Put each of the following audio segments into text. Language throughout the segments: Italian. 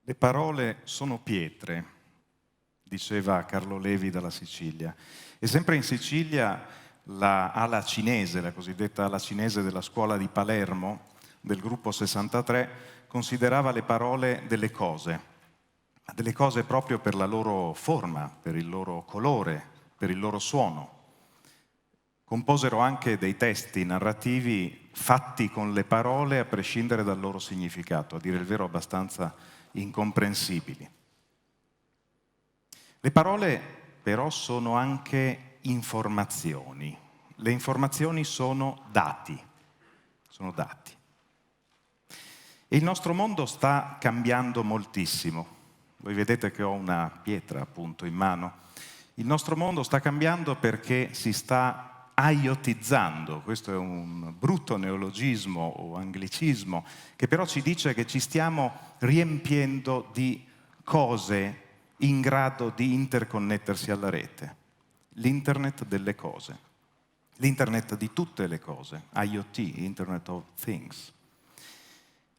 Le parole sono pietre, diceva Carlo Levi dalla Sicilia. E sempre in Sicilia la ala cinese, la cosiddetta ala cinese della scuola di Palermo, del gruppo 63, considerava le parole delle cose proprio per la loro forma, per il loro colore, per il loro suono. Composero anche dei testi narrativi fatti con le parole a prescindere dal loro significato, a dire il vero abbastanza incomprensibili. Le parole però sono anche informazioni. Le informazioni sono dati. E il nostro mondo sta cambiando moltissimo. Voi vedete che ho una pietra appunto in mano. Il nostro mondo sta cambiando perché si sta IoTizzando, questo è un brutto neologismo o anglicismo, che però ci dice che ci stiamo riempiendo di cose in grado di interconnettersi alla rete. L'internet delle cose, l'internet di tutte le cose, IoT, Internet of Things.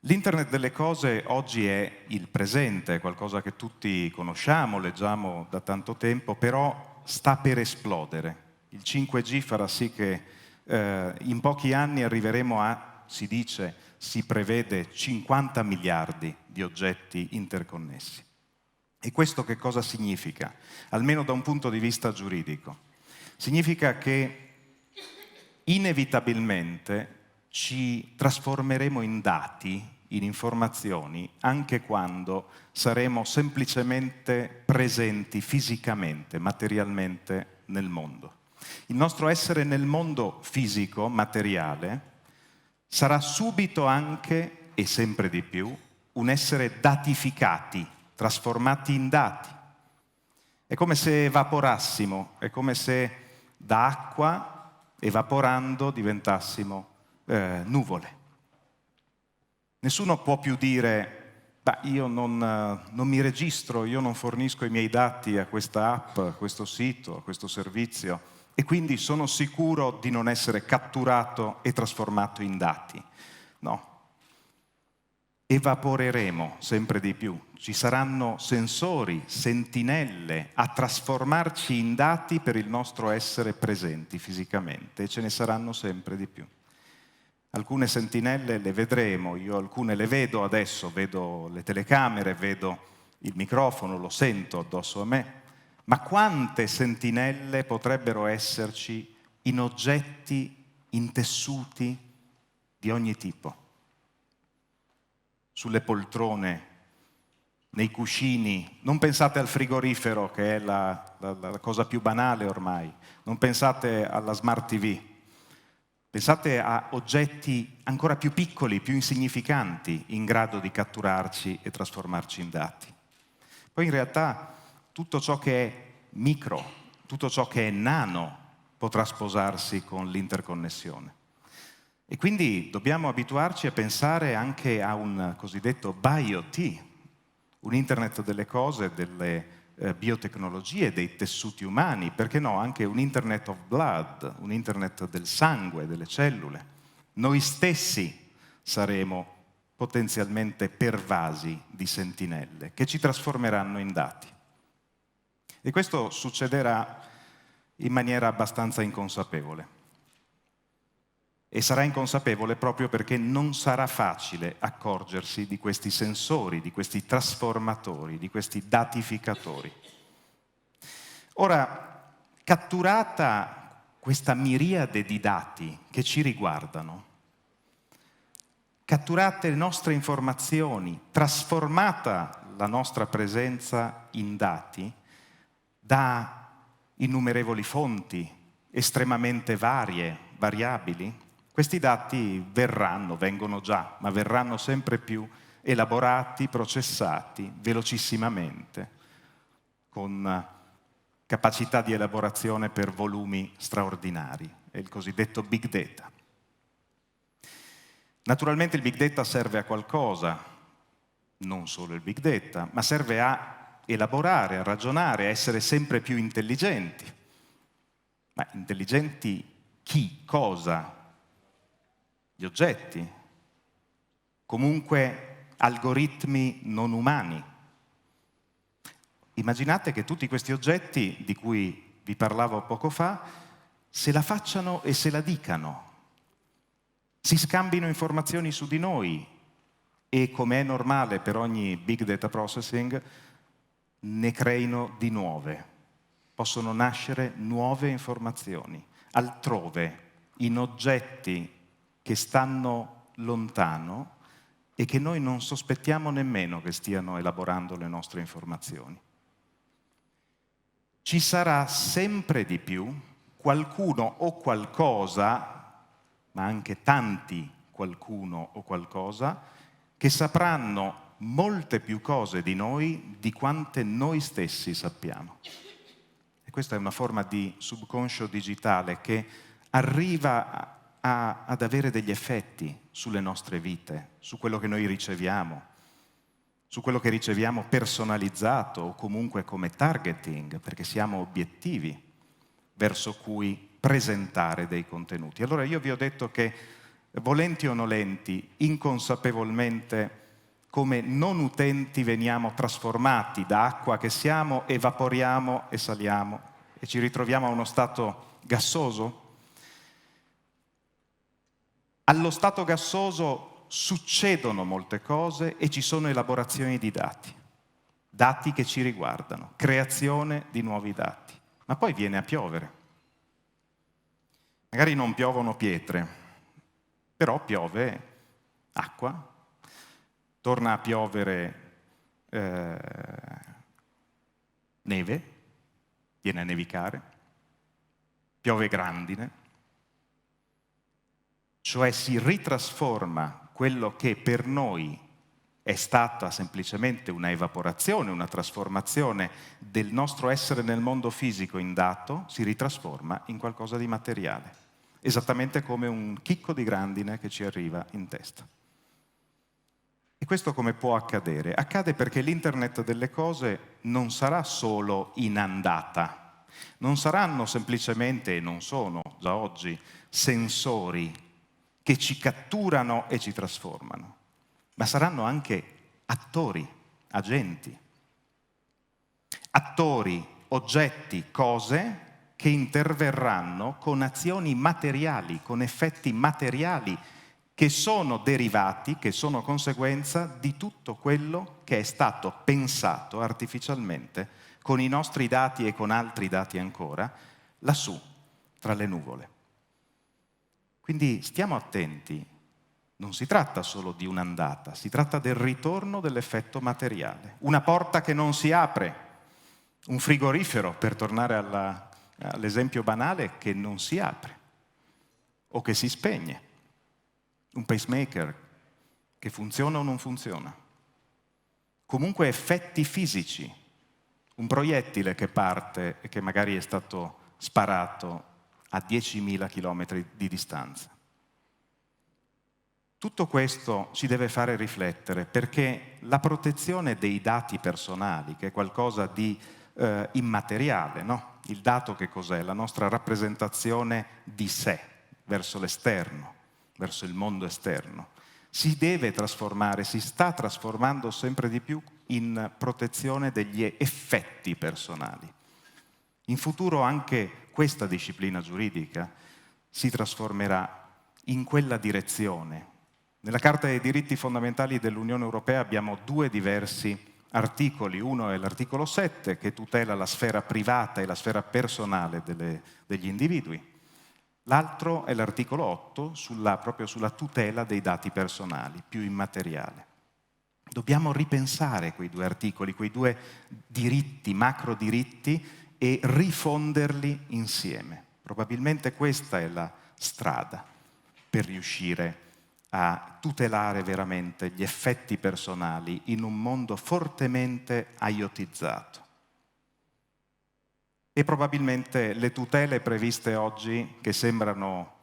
L'internet delle cose oggi è il presente, è qualcosa che tutti conosciamo, leggiamo da tanto tempo, però sta per esplodere. Il 5G farà sì che in pochi anni arriveremo a, si prevede 50 miliardi di oggetti interconnessi. E questo che cosa significa? Almeno da un punto di vista giuridico. Significa che inevitabilmente ci trasformeremo in dati, in informazioni, anche quando saremo semplicemente presenti fisicamente, materialmente nel mondo. Il nostro essere nel mondo fisico, materiale, sarà subito anche, e sempre di più, un essere datificati, trasformati in dati. È come se evaporassimo, è come se da acqua, evaporando, diventassimo nuvole. Nessuno può più dire, io non mi registro, io non fornisco i miei dati a questa app, a questo sito, a questo servizio, e quindi sono sicuro di non essere catturato e trasformato in dati. No. Evaporeremo sempre di più. Ci saranno sensori, sentinelle a trasformarci in dati per il nostro essere presenti fisicamente, e ce ne saranno sempre di più. Alcune sentinelle le vedremo, io alcune le vedo adesso, vedo le telecamere, vedo il microfono, lo sento addosso a me, ma quante sentinelle potrebbero esserci in oggetti, in tessuti di ogni tipo? Sulle poltrone, nei cuscini, non pensate al frigorifero che è la cosa più banale ormai, non pensate alla Smart TV. Pensate a oggetti ancora più piccoli, più insignificanti, in grado di catturarci e trasformarci in dati. Poi in realtà tutto ciò che è micro, tutto ciò che è nano, potrà sposarsi con l'interconnessione. E quindi dobbiamo abituarci a pensare anche a un cosiddetto BioT, un internet delle cose, delle biotecnologie, dei tessuti umani, perché no, anche un internet of blood, un internet del sangue, delle cellule. Noi stessi saremo potenzialmente pervasi di sentinelle che ci trasformeranno in dati. E questo succederà in maniera abbastanza inconsapevole. E sarà inconsapevole proprio perché non sarà facile accorgersi di questi sensori, di questi trasformatori, di questi datificatori. Ora, catturata questa miriade di dati che ci riguardano, catturate le nostre informazioni, trasformata la nostra presenza in dati da innumerevoli fonti estremamente varie, variabili, questi dati vengono già, ma verranno sempre più elaborati, processati velocissimamente, con capacità di elaborazione per volumi straordinari, è il cosiddetto big data. Naturalmente il big data serve a qualcosa, non solo il big data, ma serve a elaborare, a ragionare, a essere sempre più intelligenti. Ma intelligenti chi? Cosa? Gli oggetti, comunque algoritmi non umani, immaginate che tutti questi oggetti di cui vi parlavo poco fa se la facciano e se la dicano, si scambino informazioni su di noi e, come è normale per ogni big data processing, ne creino di nuove. Possono nascere nuove informazioni altrove, in oggetti che stanno lontano e che noi non sospettiamo nemmeno che stiano elaborando le nostre informazioni. Ci sarà sempre di più qualcuno o qualcosa, ma anche tanti qualcuno o qualcosa, che sapranno molte più cose di noi di quante noi stessi sappiamo. E questa è una forma di subconscio digitale che arriva ad avere degli effetti sulle nostre vite, su quello che noi riceviamo, su quello che riceviamo personalizzato o comunque come targeting, perché siamo obiettivi verso cui presentare dei contenuti. Allora io vi ho detto che, volenti o nolenti, inconsapevolmente, come non utenti veniamo trasformati da acqua che siamo, evaporiamo e saliamo e ci ritroviamo a uno stato gassoso. Allo stato gassoso succedono molte cose e ci sono elaborazioni di dati che ci riguardano, creazione di nuovi dati. Ma poi viene a piovere. Magari non piovono pietre, però piove acqua, torna a piovere neve, viene a nevicare, piove grandine, cioè si ritrasforma quello che per noi è stata semplicemente una evaporazione, una trasformazione del nostro essere nel mondo fisico in dato, si ritrasforma in qualcosa di materiale, esattamente come un chicco di grandine che ci arriva in testa. E questo come può accadere? Accade perché l'Internet delle cose non sarà solo in andata, non saranno semplicemente, e non sono già oggi, sensori che ci catturano e ci trasformano, ma saranno anche attori, agenti. Attori, oggetti, cose che interverranno con azioni materiali, con effetti materiali che sono derivati, che sono conseguenza di tutto quello che è stato pensato artificialmente con i nostri dati e con altri dati ancora, lassù, tra le nuvole. Quindi stiamo attenti, non si tratta solo di un'andata, si tratta del ritorno dell'effetto materiale. Una porta che non si apre, un frigorifero, per tornare all'esempio banale, che non si apre o che si spegne. Un pacemaker che funziona o non funziona. Comunque effetti fisici, un proiettile che parte e che magari è stato sparato a 10.000 chilometri di distanza. Tutto questo ci deve fare riflettere, perché la protezione dei dati personali, che è qualcosa di immateriale, no? Il dato che cos'è? La nostra rappresentazione di sé verso l'esterno, verso il mondo esterno, si deve trasformare, si sta trasformando sempre di più in protezione degli effetti personali. In futuro anche questa disciplina giuridica si trasformerà in quella direzione. Nella Carta dei diritti fondamentali dell'Unione Europea abbiamo due diversi articoli. Uno è l'articolo 7, che tutela la sfera privata e la sfera personale degli individui. L'altro è l'articolo 8, proprio sulla tutela dei dati personali, più immateriale. Dobbiamo ripensare quei due articoli, quei due diritti, macro diritti, e rifonderli insieme. Probabilmente questa è la strada per riuscire a tutelare veramente gli effetti personali in un mondo fortemente IoTizzato. E probabilmente le tutele previste oggi, che sembrano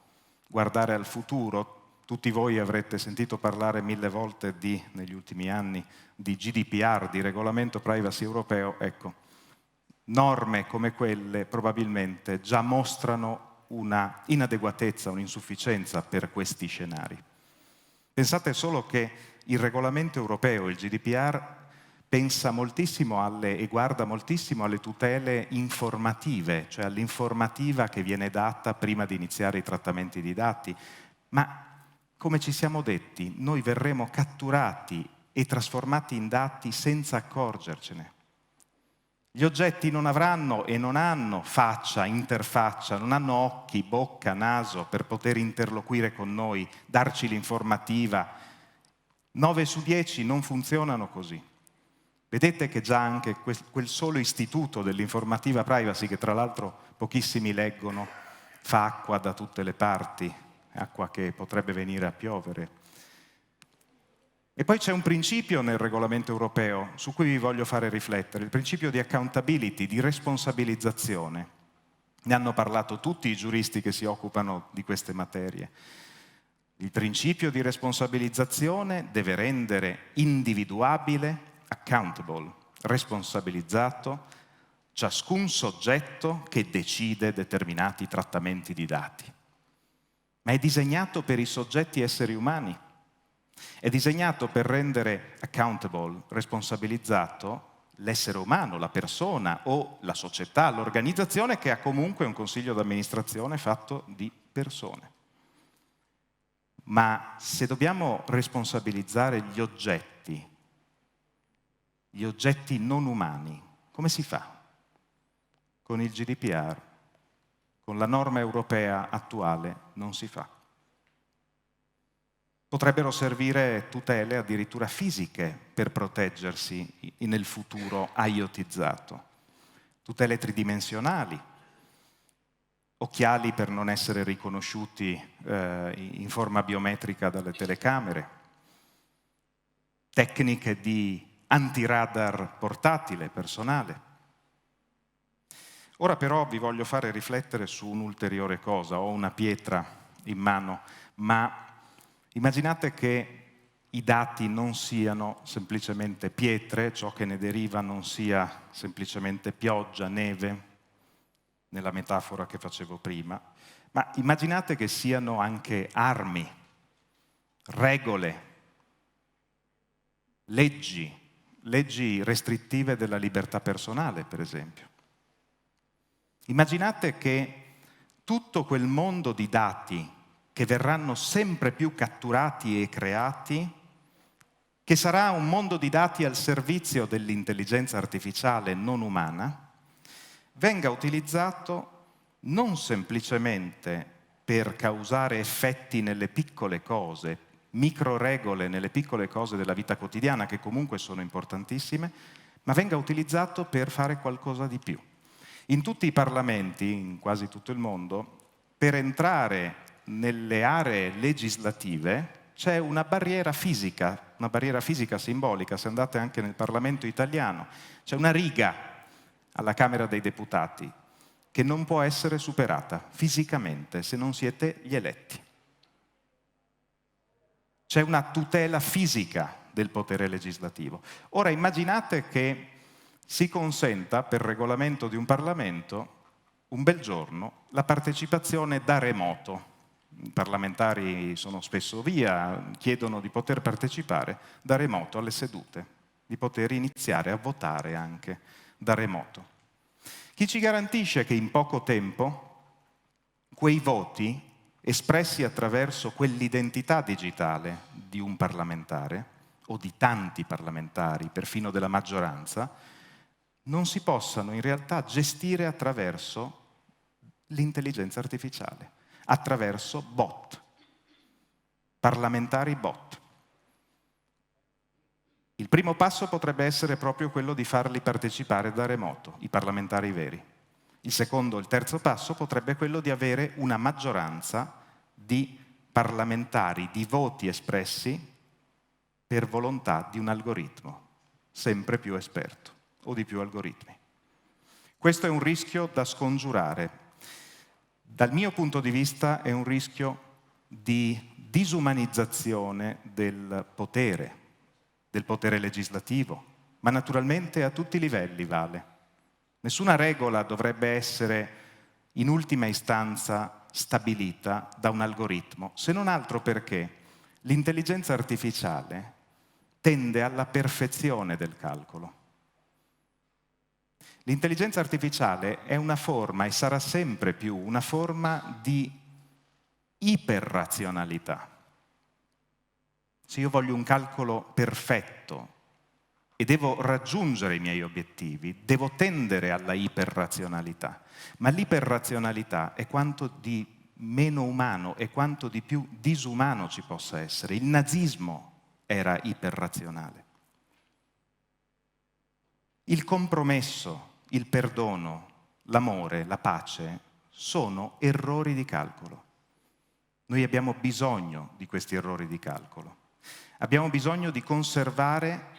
guardare al futuro, tutti voi avrete sentito parlare 1000 volte negli ultimi anni di GDPR, di regolamento privacy europeo, ecco, norme come quelle probabilmente già mostrano una inadeguatezza, un'insufficienza per questi scenari. Pensate solo che il regolamento europeo, il GDPR, pensa moltissimo e guarda moltissimo alle tutele informative, cioè all'informativa che viene data prima di iniziare i trattamenti di dati. Ma come ci siamo detti, noi verremo catturati e trasformati in dati senza accorgercene. Gli oggetti non avranno e non hanno faccia, interfaccia, non hanno occhi, bocca, naso per poter interloquire con noi, darci l'informativa. 9 su 10 non funzionano così. Vedete che già anche quel solo istituto dell'informativa privacy, che tra l'altro pochissimi leggono, fa acqua da tutte le parti, acqua che potrebbe venire a piovere. E poi c'è un principio nel regolamento europeo su cui vi voglio fare riflettere, il principio di accountability, di responsabilizzazione. Ne hanno parlato tutti i giuristi che si occupano di queste materie. Il principio di responsabilizzazione deve rendere individuabile, accountable, responsabilizzato, ciascun soggetto che decide determinati trattamenti di dati. Ma è disegnato per i soggetti esseri umani. È disegnato per rendere accountable, responsabilizzato, l'essere umano, la persona o la società, l'organizzazione che ha comunque un consiglio d'amministrazione fatto di persone. Ma se dobbiamo responsabilizzare gli oggetti non umani, come si fa? Con il GDPR, con la norma europea attuale, non si fa. Potrebbero servire tutele addirittura fisiche per proteggersi nel futuro IoTizzato, tutele tridimensionali, occhiali per non essere riconosciuti in forma biometrica dalle telecamere, tecniche di antiradar portatile, personale. Ora però vi voglio fare riflettere su un'ulteriore cosa. Ho una pietra in mano, ma immaginate che i dati non siano semplicemente pietre, ciò che ne deriva non sia semplicemente pioggia, neve, nella metafora che facevo prima, ma immaginate che siano anche armi, regole, leggi restrittive della libertà personale, per esempio. Immaginate che tutto quel mondo di dati che verranno sempre più catturati e creati, che sarà un mondo di dati al servizio dell'intelligenza artificiale non umana, venga utilizzato non semplicemente per causare effetti nelle piccole cose, micro regole nelle piccole cose della vita quotidiana, che comunque sono importantissime, ma venga utilizzato per fare qualcosa di più. In tutti i parlamenti, in quasi tutto il mondo, per entrare nelle aree legislative c'è una barriera fisica simbolica. Se andate anche nel Parlamento italiano, c'è una riga alla Camera dei Deputati che non può essere superata fisicamente se non siete gli eletti. C'è una tutela fisica del potere legislativo. Ora immaginate che si consenta, per regolamento di un Parlamento, un bel giorno, la partecipazione da remoto. I parlamentari sono spesso via, chiedono di poter partecipare da remoto alle sedute, di poter iniziare a votare anche da remoto. Chi ci garantisce che in poco tempo quei voti, espressi attraverso quell'identità digitale di un parlamentare, o di tanti parlamentari, perfino della maggioranza, non si possano in realtà gestire attraverso l'intelligenza artificiale, attraverso bot, parlamentari bot. Il primo passo potrebbe essere proprio quello di farli partecipare da remoto, i parlamentari veri. Il secondo, il terzo passo potrebbe quello di avere una maggioranza di parlamentari, di voti espressi per volontà di un algoritmo sempre più esperto o di più algoritmi. Questo è un rischio da scongiurare. Dal mio punto di vista è un rischio di disumanizzazione del potere legislativo, ma naturalmente a tutti i livelli vale. Nessuna regola dovrebbe essere in ultima istanza stabilita da un algoritmo, se non altro perché l'intelligenza artificiale tende alla perfezione del calcolo. L'intelligenza artificiale è una forma, e sarà sempre più, una forma di iperrazionalità. Se io voglio un calcolo perfetto e devo raggiungere i miei obiettivi, devo tendere alla iperrazionalità. Ma l'iperrazionalità è quanto di meno umano e quanto di più disumano ci possa essere. Il nazismo era iperrazionale. Il compromesso, il perdono, l'amore, la pace sono errori di calcolo. Noi abbiamo bisogno di questi errori di calcolo. Abbiamo bisogno di conservare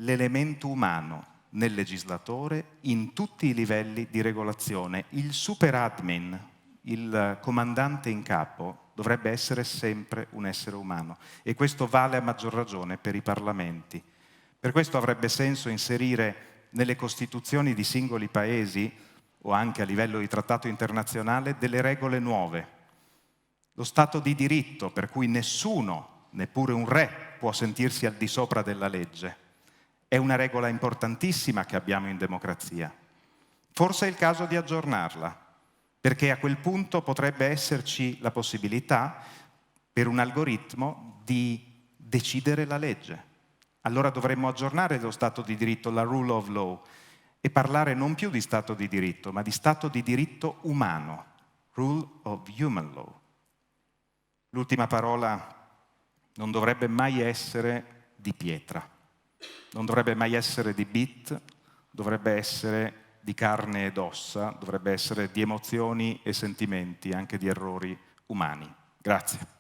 l'elemento umano nel legislatore in tutti i livelli di regolazione. Il super admin, il comandante in capo, dovrebbe essere sempre un essere umano, e questo vale a maggior ragione per i parlamenti. Per questo avrebbe senso inserire nelle costituzioni di singoli paesi, o anche a livello di trattato internazionale, delle regole nuove. Lo Stato di diritto, per cui nessuno, neppure un re, può sentirsi al di sopra della legge. È una regola importantissima che abbiamo in democrazia. Forse è il caso di aggiornarla, perché a quel punto potrebbe esserci la possibilità per un algoritmo di decidere la legge. Allora dovremmo aggiornare lo Stato di diritto, la rule of law, e parlare non più di Stato di diritto, ma di Stato di diritto umano, rule of human law. L'ultima parola non dovrebbe mai essere di pietra, non dovrebbe mai essere di bit, dovrebbe essere di carne ed ossa, dovrebbe essere di emozioni e sentimenti, anche di errori umani. Grazie.